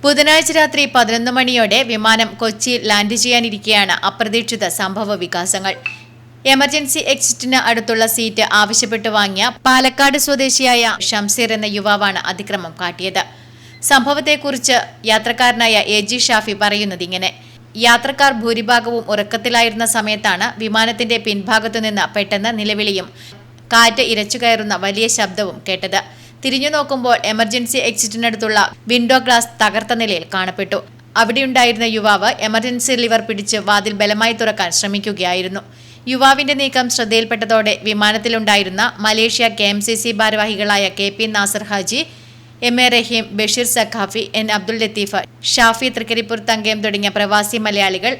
ബുധനാഴ്ച രാത്രി 11 മണിയോടെ വിമാനം കൊച്ചിയിൽ ലാൻഡ് ചെയ്യാനിരിക്കെയാണ് അപ്രതീക്ഷിത സംഭവ വികാസങ്ങൾ. എമർജൻസി എക്സിറ്റിന് അടുത്തുള്ള സീറ്റ് ആവശ്യപ്പെട്ടു വാങ്ങിയ പാലക്കാട് സ്വദേശിയായ ഷംസീർ എന്ന യുവാവാണ് അതിക്രമം കാട്ടിയത്. സംഭവത്തെക്കുറിച്ച് യാത്രക്കാരനായ AG ഷാഫി പറയുന്നതിങ്ങനെ: യാത്രക്കാർ ഭൂരിഭാഗവും ഉറക്കത്തിലായിരുന്ന സമയത്താണ് വിമാനത്തിന്റെ പിൻഭാഗത്തുനിന്ന് പെട്ടെന്ന് നിലവിളിയും കാറ്റ് ഇരച്ചുകയറുന്ന വലിയ ശബ്ദവും കേട്ടത്. തിരിഞ്ഞു നോക്കുമ്പോൾ എമർജൻസി എക്സിറ്റിനടുത്തുള്ള വിൻഡോ ഗ്ലാസ് തകർത്ത നിലയിൽ കാണപ്പെട്ടു. അവിടെയുണ്ടായിരുന്ന യുവാവ് എമർജൻസി ലിവർ പിടിച്ച് വാതിൽ ബലമായി തുറക്കാൻ ശ്രമിക്കുകയായിരുന്നു. യുവാവിന്റെ നീക്കം ശ്രദ്ധയിൽപ്പെട്ടതോടെ വിമാനത്തിലുണ്ടായിരുന്ന മലേഷ്യ KMCC ഭാരവാഹികളായ KP നാസർ ഹാജി, MA റഹീം, ബഷീർ സഖാഫി, N അബ്ദുൽ ലത്തീഫ്, ഷാഫി തൃക്കരിപ്പൂർ തങ്കയം തുടങ്ങിയ പ്രവാസി മലയാളികൾ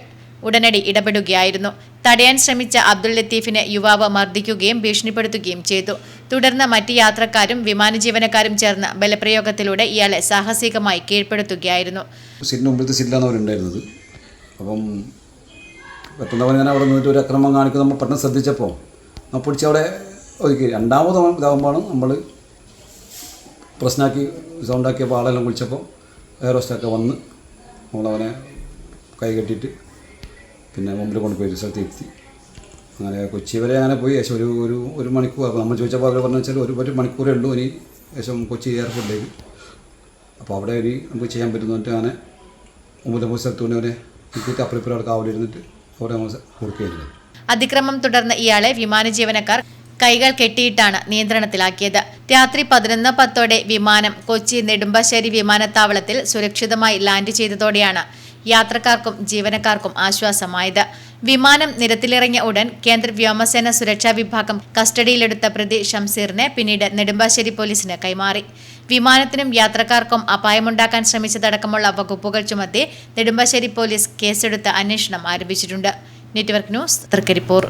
ഉടനടി ഇടപെടുകയായിരുന്നു. തടയാൻ ശ്രമിച്ച അബ്ദുൽ ലത്തീഫിനെ യുവാവ് മർദ്ദിക്കുകയും ഭീഷണിപ്പെടുത്തുകയും ചെയ്തു. തുടർന്ന് മറ്റ് യാത്രക്കാരും വിമാന ജീവനക്കാരും ചേർന്ന് ബലപ്രയോഗത്തിലൂടെ ഇയാളെ സാഹസികമായി കീഴ്പ്പെടുത്തുകയായിരുന്നു. ഉണ്ടായിരുന്നത് അപ്പം പെട്ടെന്ന് അവിടെ നിന്നിട്ട് ഒരു അക്രമം കാണിക്കുന്നത് നമ്മൾ പെട്ടെന്ന് ശ്രദ്ധിച്ചപ്പോൾ നമ്മൾ പിടിച്ചവിടെ ഒതുക്കി. രണ്ടാമതാകുമ്പോഴാണ് നമ്മൾ പ്രശ്നമാക്കി സൗണ്ടാക്കിയപ്പോൾ ആളെല്ലാം വിളിച്ചപ്പോൾ എയറോസ്റ്റൊക്കെ വന്ന് നമ്മളവനെ കൈ കെട്ടിയിട്ട് പിന്നെ മുമ്പിൽ കൊണ്ടുപോയി ഒരു സ്ഥലത്ത് എത്തി. അങ്ങനെ കൊച്ചി വരെ അങ്ങനെ പോയി. ഏകദേശം ഒരു മണിക്കൂർ. അപ്പോൾ നമ്മൾ ചോദിച്ചപ്പോൾ അവർ പറഞ്ഞു വെച്ചാൽ ഒരു മണിക്കൂറേ ഉള്ളൂ ഇനി ഏകദേശം കൊച്ചി എയർപോർട്ടിലേക്ക്. അപ്പോൾ അവിടെ ഇനി നമുക്ക് ചെയ്യാൻ പറ്റുന്നിട്ട് അങ്ങനെ മുമ്പ് സ്ഥലത്തുകൊണ്ട് അവനെ കിട്ടിയിട്ട് അപ്പുറം അവിടെ കാവലിരുന്നിട്ട് അവിടെ നമ്മൾ കൊടുക്കുകയായിരുന്നു. അതിക്രമം തുടർന്ന് ഇയാളെ വിമാന ജീവനക്കാർ കൈകൾ കെട്ടിയിട്ടാണ് നിയന്ത്രണത്തിലാക്കിയത്. രാത്രി 11:10 വിമാനം കൊച്ചി നെടുമ്പാശ്ശേരി വിമാനത്താവളത്തിൽ സുരക്ഷിതമായി ലാൻഡ് ചെയ്തതോടെയാണ് യാത്രക്കാർക്കും ജീവനക്കാർക്കും ആശ്വാസമായത്. വിമാനം നിരത്തിലിറങ്ങിയ ഉടൻ കേന്ദ്ര വ്യോമസേന സുരക്ഷാ വിഭാഗം കസ്റ്റഡിയിലെടുത്ത പ്രതി ഷംസീറിനെ പിന്നീട് നെടുമ്പാശ്ശേരി പോലീസിന് കൈമാറി. വിമാനത്തിനും യാത്രക്കാർക്കും അപായമുണ്ടാക്കാൻ ശ്രമിച്ചതടക്കമുള്ള വകുപ്പുകൾ ചുമത്തി നെടുമ്പാശ്ശേരി പോലീസ് കേസെടുത്ത് അന്വേഷണം ആരംഭിച്ചിട്ടുണ്ട്. Network news, Trikaripur.